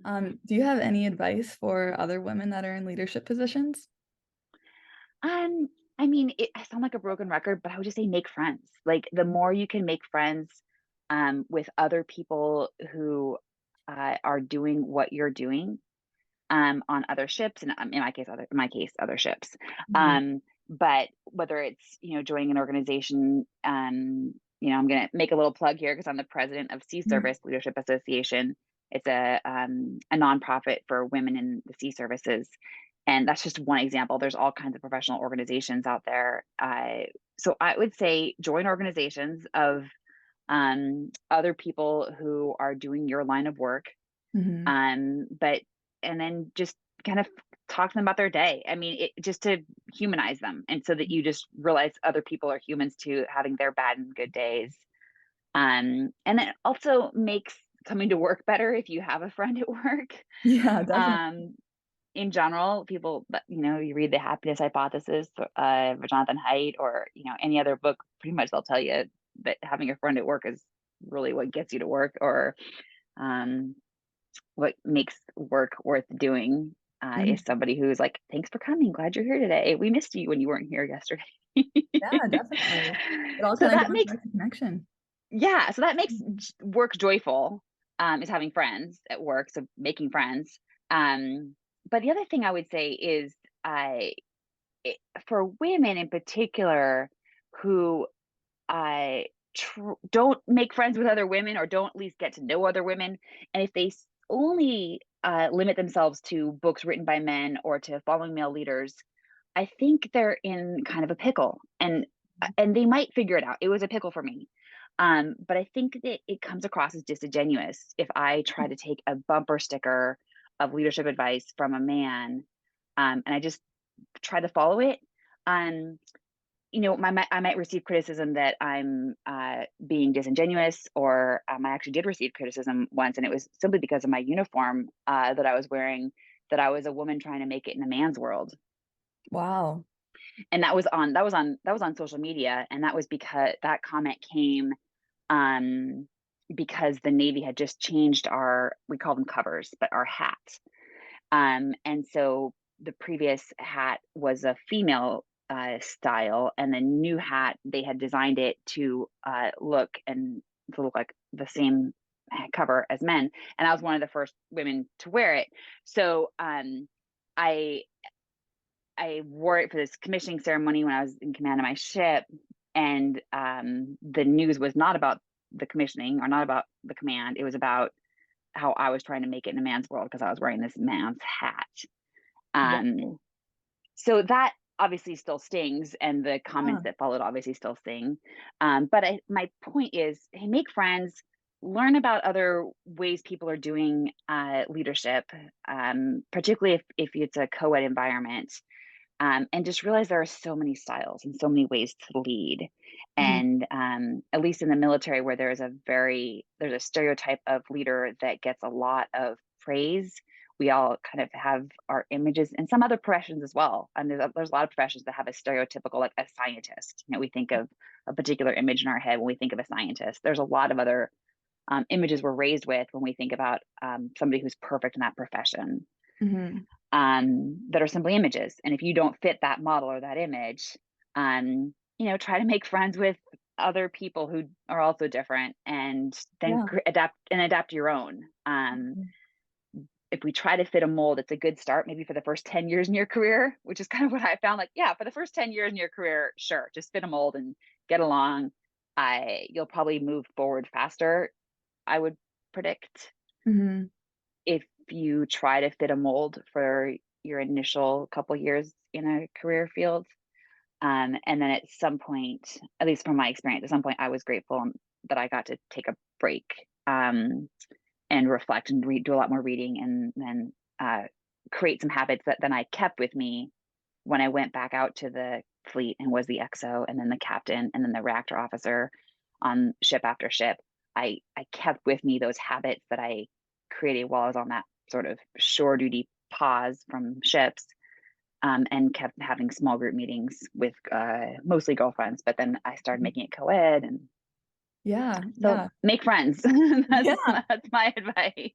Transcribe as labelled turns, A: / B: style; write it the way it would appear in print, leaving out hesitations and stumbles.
A: Do you have any advice for other women that are in leadership positions?
B: Um, I mean, I sound like a broken record, but I would just say make friends. Like the more you can make friends with other people who are doing what you're doing on other ships, and in my case, other ships.
A: Mhm,
B: Um, but whether it's joining an organization, I'm going to make a little plug here because I'm the president of Sea
A: mhm,
B: Service Leadership Association. It's a nonprofit for women in the sea services, and that's just one example. There's all kinds of professional organizations out there. So I would say join organizations of other people who are doing your line of work,
A: mhm.
B: but and then just kind of talk to them about their day. I mean, just to humanize them, and so that you just realize other people are humans too, having their bad and good days. And it also makes coming to work better if you have a friend at work.
A: Yeah, definitely.
B: Um, in general, people, you read the happiness hypothesis of Jonathan Haidt, or any other book, pretty much they'll tell you that having a friend at work is really what gets you to work, or um, what makes work worth doing, is
A: Mhm.
B: somebody who's like, "Thanks for coming. Glad you're here today. We missed you when you weren't here yesterday."
A: Yeah, definitely. It all
B: So
A: kinda
B: that
A: goes
B: makes
A: back to connection.
B: yeah, so that makes
A: Mhm,
B: work joyful, is having friends at work, so making friends. But the other thing I would say is, uh, it, for women in particular who don't make friends with other women, or don't at least get to know other women, and if they only limit themselves to books written by men or to following male leaders, I think they're in kind of a pickle, and they might figure it out. It was a pickle for me. But I think that it comes across as disingenuous if I try to take a bumper sticker of leadership advice from a man, and I just try to follow it. Um, I might receive criticism that I'm being disingenuous, or I actually did receive criticism once, and it was simply because of my uniform that I was wearing, that I was a woman trying to make it in a man's world.
A: Wow.
B: And that was on social media, and that was because that comment came um, because the Navy had just changed our, we call them covers, but our hat. And so the previous hat was a female style, and the new hat, they had designed it to look like the same cover as men. And I was one of the first women to wear it. So I I wore it for this commissioning ceremony when I was in command of my ship, and the news was not about the commissioning, or not about the command. It was about how I was trying to make it in a man's world because I was wearing this man's hat. Um,
A: Wow.
B: so that obviously still stings, and the
A: Yeah.
B: comments that followed obviously still sting. But my point is, hey, make friends, learn about other ways people are doing leadership, particularly if it's a co-ed environment, and just realize there are so many styles and so many ways to lead.
A: Mhm.
B: And at least in the military, where there's a stereotype of leader that gets a lot of praise. We all kind of have our images, and some other professions as well. And there's a lot of professions that have a stereotypical, like a scientist. We think of a particular image in our head when we think of a scientist. There's a lot of other images we're raised with when we think about somebody who's perfect in that profession,
A: Mhm.
B: that are simply images. And if you don't fit that model or that image, try to make friends with other people who are also different, and then
A: Yeah.
B: adapt your own.
A: Mhm.
B: If we try to fit a mold, it's a good start maybe for the first 10 years in your career, which is kind of what I found. Like, yeah, for the first 10 years in your career, sure, just fit a mold and get along. You'll probably move forward faster, I would predict,
A: Mhm.
B: if you try to fit a mold for your initial couple years in a career field. And then at some point, at least from my experience, at some point I was grateful that I got to take a break, and reflect and do a lot more reading, and then create some habits that then I kept with me when I went back out to the fleet and was the XO, and then the captain, and then the reactor officer on ship after ship. I kept with me those habits that I created while I was on that sort of shore duty pause from ships, and kept having small group meetings with mostly girlfriends. But then I started
A: Mhm.
B: making it co-ed, and
A: Yeah,
B: so
A: yeah.
B: make friends.
A: Yeah.
B: That's my advice.